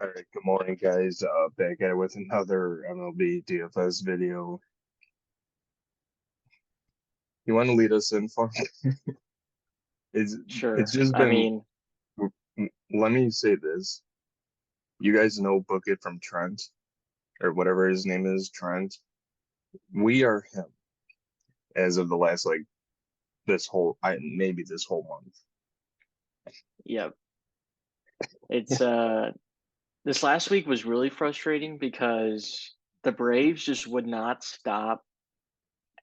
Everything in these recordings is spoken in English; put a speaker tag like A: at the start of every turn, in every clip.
A: All right, good morning, guys. Back at it with another MLB DFS video. You want to lead us in, Funk? It's
B: Sure.
A: it's just
B: I
A: been.
B: mean,
A: Let me say this: you guys know Book It from Trent or whatever his name is, Trent. We are him as of the last maybe this whole month.
B: yeah, it's this last week was really frustrating because the Braves just would not stop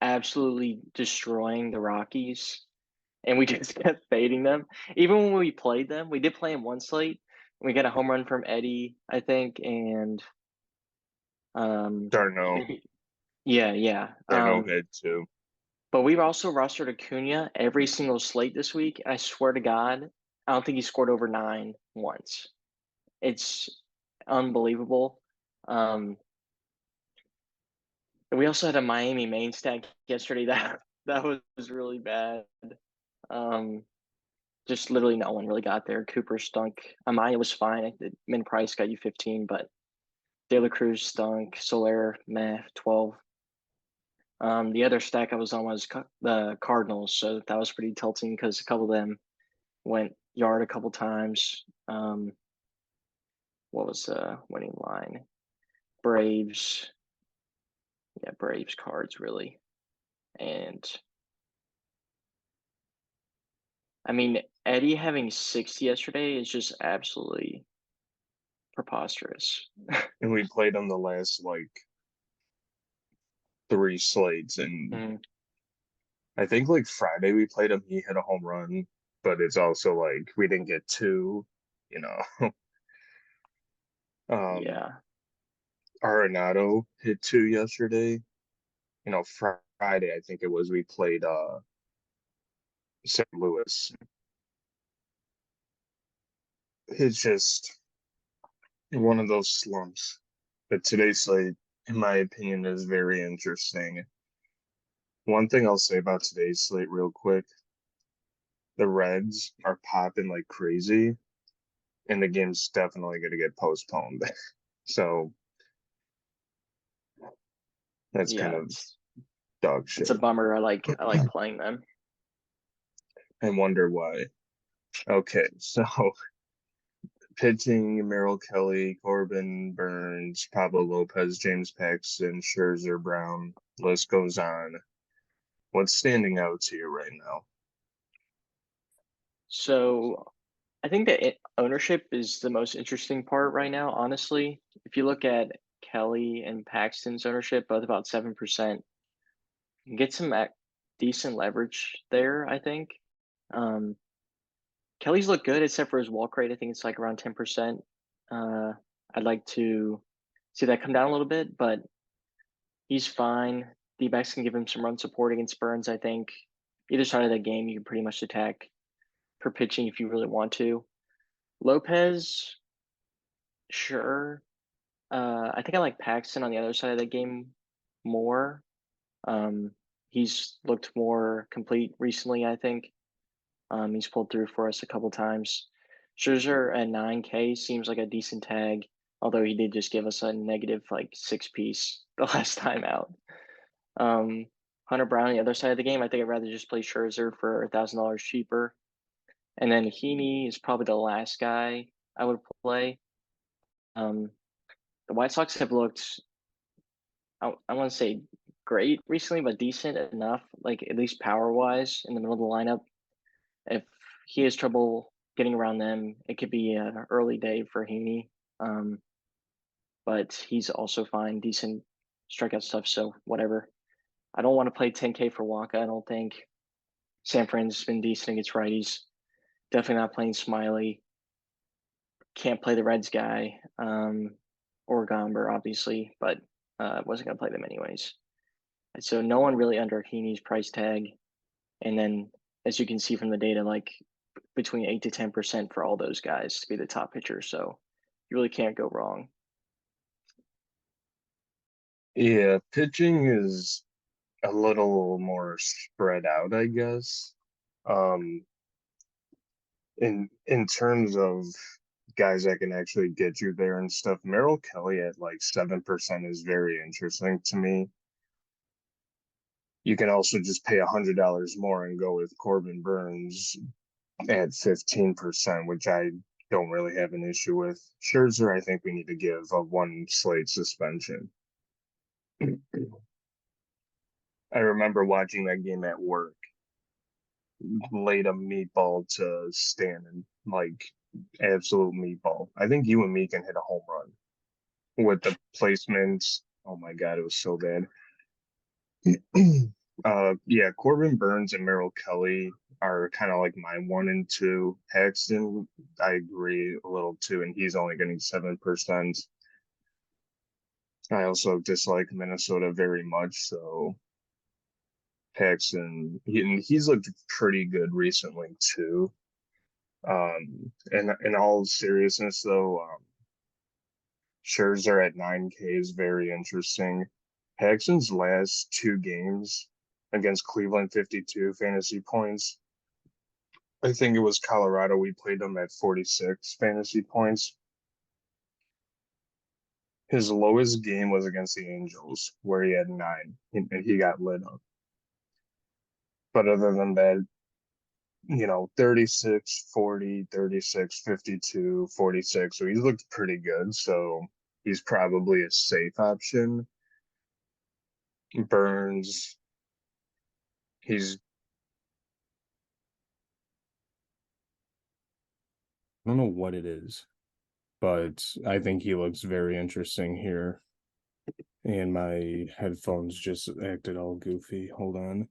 B: absolutely destroying the Rockies, and we just kept fading them. Even when we played them, we did play in one slate. We got a home run from Eddie, I think, and um
A: Darno,
B: maybe yeah.
A: Darno hit too.
B: But we've also rostered Acuna every single slate this week. I swear to God, I don't think he scored over nine once. It's unbelievable. Um, we also had a Miami main stack yesterday that was really bad. Um, just literally no one really got there. Cooper stunk. Amaya was fine. The min price got you 15, but De La Cruz stunk. Soler, meh, 12. The other stack I was on was the Cardinals, so that was pretty tilting because a couple of them went yard a couple times. What was the winning line? Braves. Yeah, Braves cards really. And I mean, Eddie having 60 yesterday is just absolutely preposterous.
A: And we played on the last three slates, and
B: Mm,
A: I think Friday we played him. He hit a home run, but it's also we didn't get two. You know, um,
B: yeah.
A: Arenado hit two yesterday. Friday I think it was we played St. Louis. It's just one of those slumps. But today's slate, in my opinion, is very interesting. One thing I'll say about today's slate real quick, the Reds are popping like crazy, and the game's definitely going to get postponed. So that's kind
B: Yeah,
A: of dog
B: it's a
A: shit.
B: bummer. I like playing them.
A: I wonder why. Okay, so pitching Merrill Kelly, Corbin Burns, Pablo Lopez, James Paxton, Scherzer, Brown, list goes on. What's standing out to you right now?
B: So I think that ownership is the most interesting part right now, honestly. If you look at Kelly and Paxton's ownership, both about 7%, you can get some decent leverage there, I think. Um, Kelly's looked good except for his walk rate. I think it's like around 10%. Uh, I'd like to see that come down a little bit, but he's fine. D-backs can give him some run support against Burns, I think. Either side of that game, you can pretty much attack for pitching if you really want to. Lopez, sure. I think I like Paxton on the other side of that game more. Um, he's looked more complete recently, I think. He's pulled through for us a couple times. Scherzer at 9K seems like a decent tag, although he did just give us a negative like six piece the last time out. Um, Hunter Brown on the other side of the game, I think I'd rather just play Scherzer for $1,000 cheaper. And then Heaney is probably the last guy I would play. Um, the White Sox have looked, I want to say great recently, but decent enough, like at least power wise in the middle of the lineup. If he has trouble getting around them, it could be an early day for Heaney. Um, but he's also fine, decent strikeout stuff. So whatever. I don't want to play 10K for Waka. I don't think Sanfran's been decent against righties. Definitely not playing Smiley. Can't play the Reds guy or Gomber, obviously, but wasn't going to play them anyways. So no one really under Heaney's price tag. And then, as you can see from the data, like between 8 to 10% for all those guys to be the top pitcher. So you really can't go wrong.
A: Yeah, pitching is a little more spread out, I guess. Um, in terms of guys that can actually get you there and stuff. Merrill Kelly at like 7% is very interesting to me. You can also just pay $100 more and go with Corbin Burns at 15%, which I don't really have an issue with. Scherzer, I think we need to give a one slate suspension. I remember watching that game at work, laid a meatball to Stanton, like absolute meatball. I think you and me can hit a home run with the placements. Oh my God, it was so bad. Yeah, Corbin Burns and Merrill Kelly are kind of like my 1 and 2. Paxton, I agree a little too, and he's only getting 7%. I also dislike Minnesota very much, so Paxton, he's looked pretty good recently too. And in all seriousness, though, Scherzer at 9K is very interesting. Paxton's last 2 games against Cleveland, 52 fantasy points. I think it was Colorado. We played them at 46 fantasy points. His lowest game was against the Angels, where he had 9, and he got lit up. But other than that, 36, 40, 36, 52, 46. So he's looked pretty good. So he's probably a safe option. Burns, he's
C: I don't know what it is, but I think he looks very interesting here. And my headphones just acted all goofy. Hold on.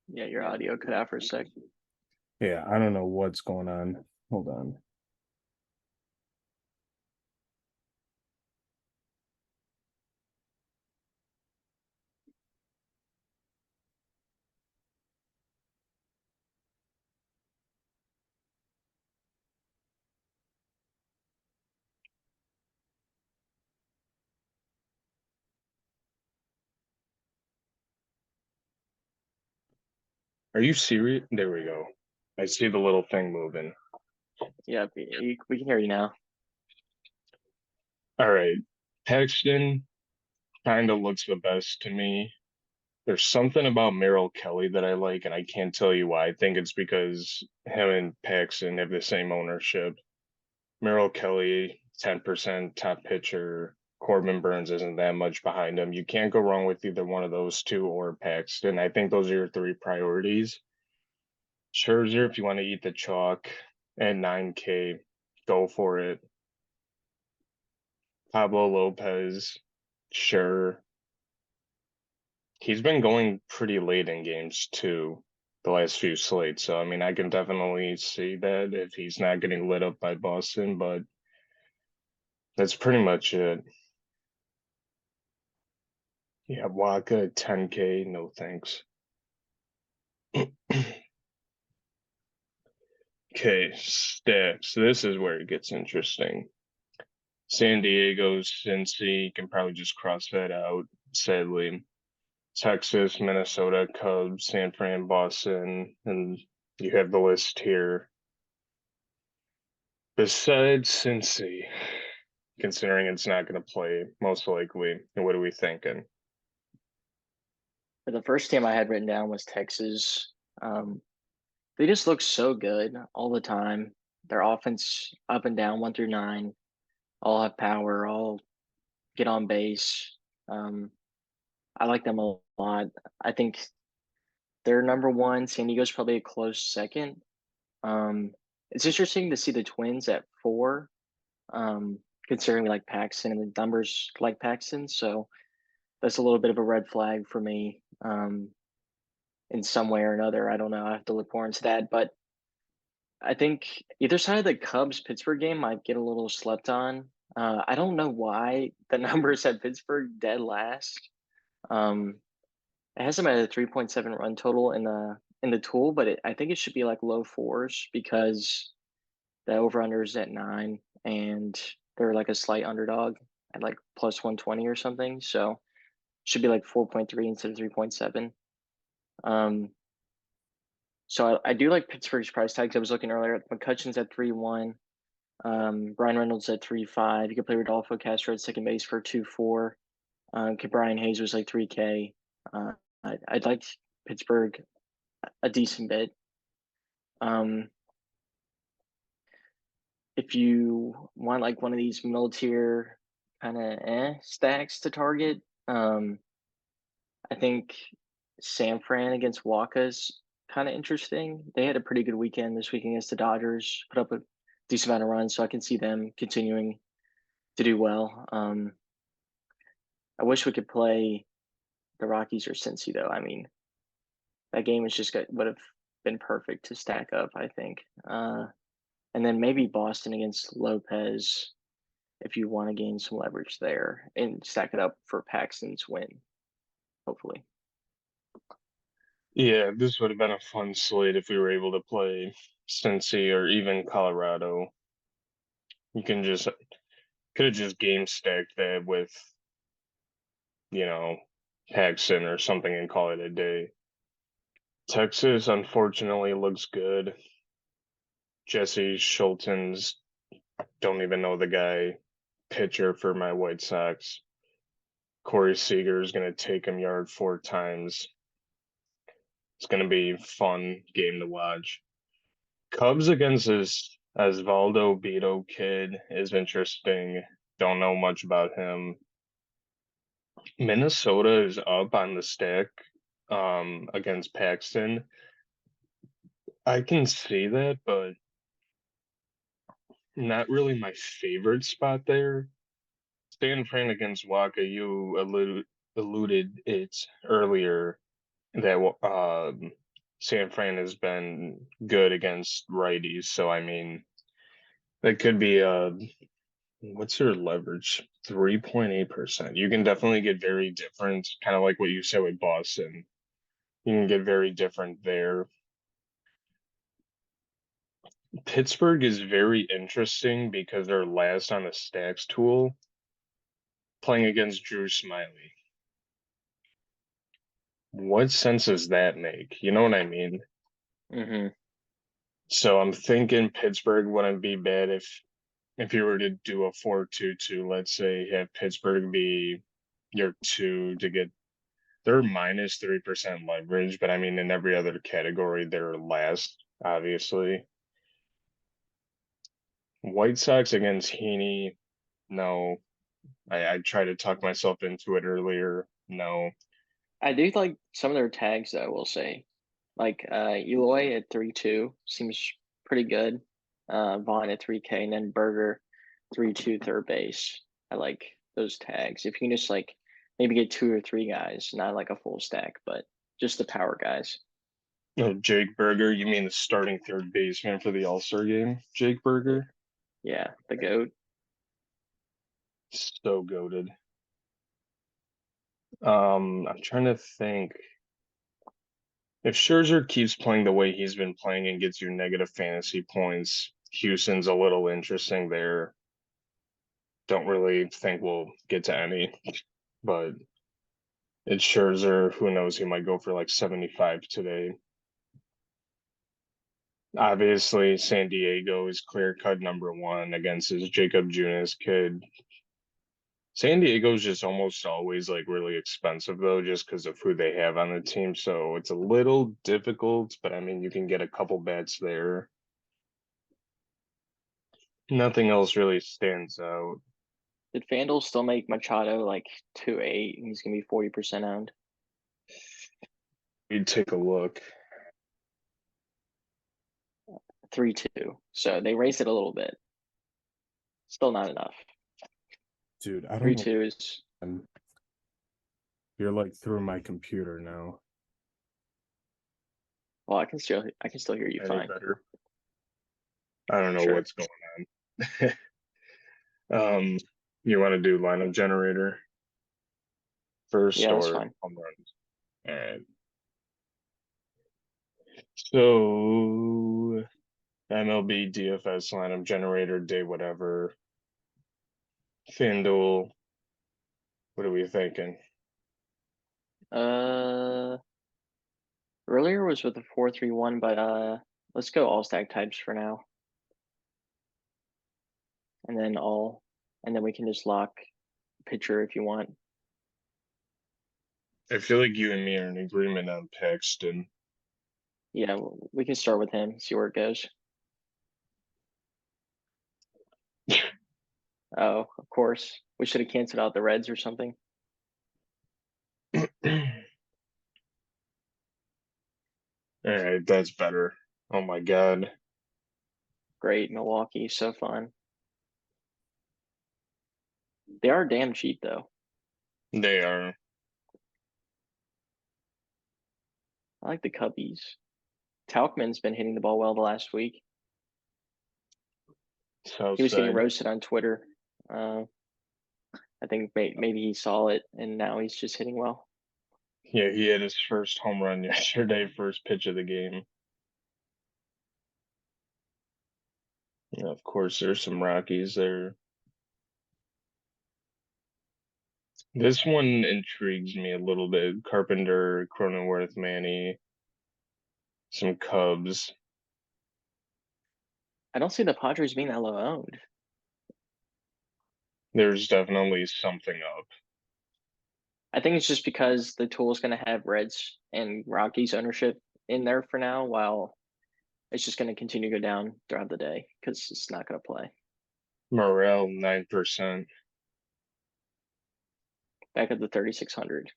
B: Yeah, your audio cut out for a sec.
C: Yeah, I don't know what's going on. Hold on.
A: Are you serious? There we go. I see the little thing moving.
B: Yeah, we can hear you now.
A: All right. Paxton kind of looks the best to me. There's something about Merrill Kelly that I like, and I can't tell you why. I think it's because him and Paxton have the same ownership. Merrill Kelly, 10% top pitcher. Corbin Burns isn't that much behind him. You can't go wrong with either one of those two or Paxton. I think those are your 3 priorities. Scherzer, if you want to eat the chalk at 9K, go for it. Pablo Lopez, sure. He's been going pretty late in games too, the last few slates. So, I mean, I can definitely see that if he's not getting lit up by Boston, but that's pretty much it. Yeah, Waka, 10K, no thanks. Okay, stacks. This is where it gets interesting. San Diego, Cincy, you can probably just cross that out, sadly. Texas, Minnesota, Cubs, San Fran, Boston, and you have the list here. Besides Cincy, considering it's not going to play, most likely, what are we thinking?
B: For the first team I had written down was Texas. They just look so good all the time. Their offense up and down 1 through 9, all have power, all get on base. I like them a lot. I think they're number one. San Diego's probably a close second. It's interesting to see the Twins at 4, considering like Paxton and the numbers like Paxton. So that's a little bit of a red flag for me. In some way or another, I don't know. I have to look more into that, but I think either side of the Cubs Pittsburgh game might get a little slept on. I don't know why the numbers at Pittsburgh dead last. Um, it has them at a 3.7 run total in the tool, but I think it should be like low 4s because the over under is at 9 and they're like a slight underdog at like plus 120 or something. So it should be like 4.3 instead of 3.7. So I do like Pittsburgh's price tag. I was looking earlier at McCutcheon's at 3-1. Brian Reynolds at 3.5. You could play Rodolfo Castro at second base for 2.4. Brian Hayes was like 3K. I'd like Pittsburgh a decent bit. If you want like one of these middle tier kind of stacks to target, I think San Fran against Waka's kind of interesting. They had a pretty good weekend this week against the Dodgers, put up a decent amount of runs, so I can see them continuing to do well. I wish we could play the Rockies or Cincy though. I mean, that game is just would have been perfect to stack up, I think. And then maybe Boston against Lopez if you want to gain some leverage there and stack it up for Paxton's win, hopefully.
A: Yeah, this would have been a fun slate if we were able to play Cincy or even Colorado. You could have just game stacked that with, Paxton or something and call it a day. Texas, unfortunately, looks good. Jesse Schulten's, don't even know the guy, pitcher for my White Sox. Corey Seager is going to take him yard 4 times. It's going to be a fun game to watch. Cubs against this Osvaldo Beto kid is interesting. Don't know much about him. Minnesota is up on the stack against Paxton. I can see that, but not really my favorite spot there. San Fran against Waka, you alluded it earlier that San Fran has been good against righties. So I mean, that could be what's your leverage? 3.8%. You can definitely get very different, kind of like what you said with Boston. You can get very different there. Pittsburgh is very interesting because they're last on the stacks tool, playing against Drew Smiley. What sense does that make? You know what I mean?
B: Mm-hmm.
A: So I'm thinking Pittsburgh wouldn't be bad if you were to do a 4-2-2, let's say, have Pittsburgh be your 2 to get they're minus 3% leverage, but I mean in every other category they're last, obviously. White Sox against Heaney, no. I tried to talk myself into it earlier. No.
B: I do like some of their tags though, I will say. Like Eloy at 3.2 seems pretty good. Vaughn at 3K and then Berger 3.2 third base. I like those tags. If you can just like maybe get 2 or 3 guys, not like a full stack, but just the power guys.
A: No, Jake Berger, you mean the starting third baseman for the All-Star game? Jake Berger?
B: Yeah, the GOAT.
A: So goated. I'm trying to think. If Scherzer keeps playing the way he's been playing and gets you negative fantasy points, Houston's a little interesting there. Don't really think we'll get to any, but it's Scherzer. Who knows? He might go for like 75 today. Obviously, San Diego is clear cut #1 against his Jacob Junis kid. San Diego's just almost always like really expensive though, just because of who they have on the team. So it's a little difficult, but I mean, you can get a couple bets there. Nothing else really stands out.
B: Did Fanduel still make Machado like 2.8 and he's gonna be 40% owned?
A: We'd take a look.
B: 3.2. So they raised it a little bit. Still not enough.
C: Dude, I don't
B: 3.2 is
C: know. You're like through my computer now.
B: well, I can still hear you
A: Any
B: fine.
A: better? I don't know
B: Sure.
A: what's going on. You want to do lineup generator first
B: Yeah, that's
A: or
B: fine.
A: home runs? All right. So MLB DFS lineup generator day whatever. Fanduel. What are we thinking?
B: Earlier was with the 4-3-1, but let's go all stack types for now. and then we can just lock pitcher if you want.
A: I feel like you and me are in agreement on Paxton.
B: Yeah, we can start with him, see where it goes. Oh, of course. We should have canceled out the Reds or something.
A: All right, that's better. Oh my God.
B: Great, Milwaukee, so fun. They are damn cheap though.
A: They are.
B: I like the Cubbies. Tauchman's been hitting the ball well the last week.
A: South
B: He was getting
A: side.
B: roasted on Twitter. I think maybe he saw it and now he's just hitting well.
A: Yeah, he had his first home run yesterday, first pitch of the game. Yeah, of course, there's some Rockies there. This one intrigues me a little bit. Carpenter, Cronenworth, Manny, some Cubs.
B: I don't see the Padres being that low owned.
A: There's definitely something up.
B: I think it's just because the tool is going to have Reds and Rockies ownership in there for now, while it's just going to continue to go down throughout the day because it's not going to play.
A: Morel, 9%.
B: Back at the 3,600.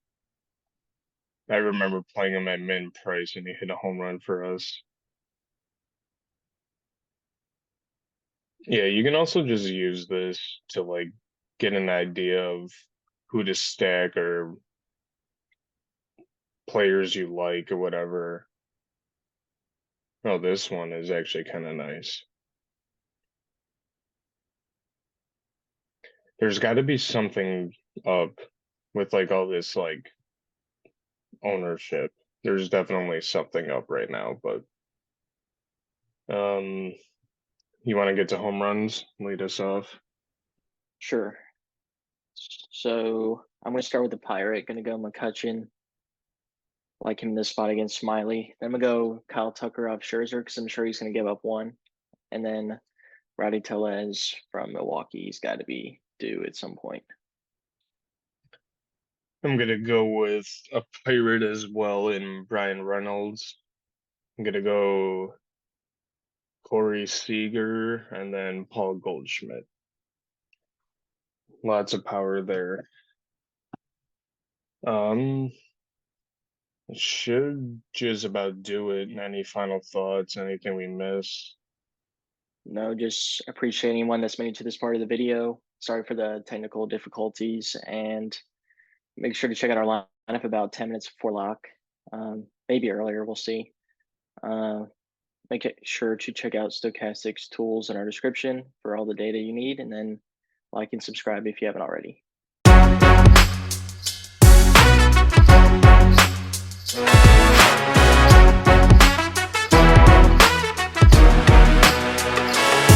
A: I remember playing him at min price and he hit a home run for us. Yeah, you can also just use this to like get an idea of who to stack or players you like or whatever. Oh, this one is actually kind of nice. There's got to be something up with like all this like ownership. There's definitely something up right now, but you want to get to home runs? Lead us off.
B: Sure. So I'm going to start with the Pirate. Going to go McCutcheon. Like him in this spot against Smiley. Then I'm going to go Kyle Tucker off Scherzer because I'm sure he's going to give up one. And then Rowdy Tellez from Milwaukee. He's got to be due at some point.
A: I'm gonna go with a Pirate as well in Brian Reynolds. I'm gonna go Corey Seager and then Paul Goldschmidt. Lots of power there. Should just about do it. Any final thoughts? Anything we miss?
B: No, just appreciate anyone that's made it to this part of the video. Sorry for the technical difficulties, and make sure to check out our lineup about 10 minutes before lock. Maybe earlier, we'll see. Make sure to check out Stochastic's tools in our description for all the data you need, and then like and subscribe if you haven't already.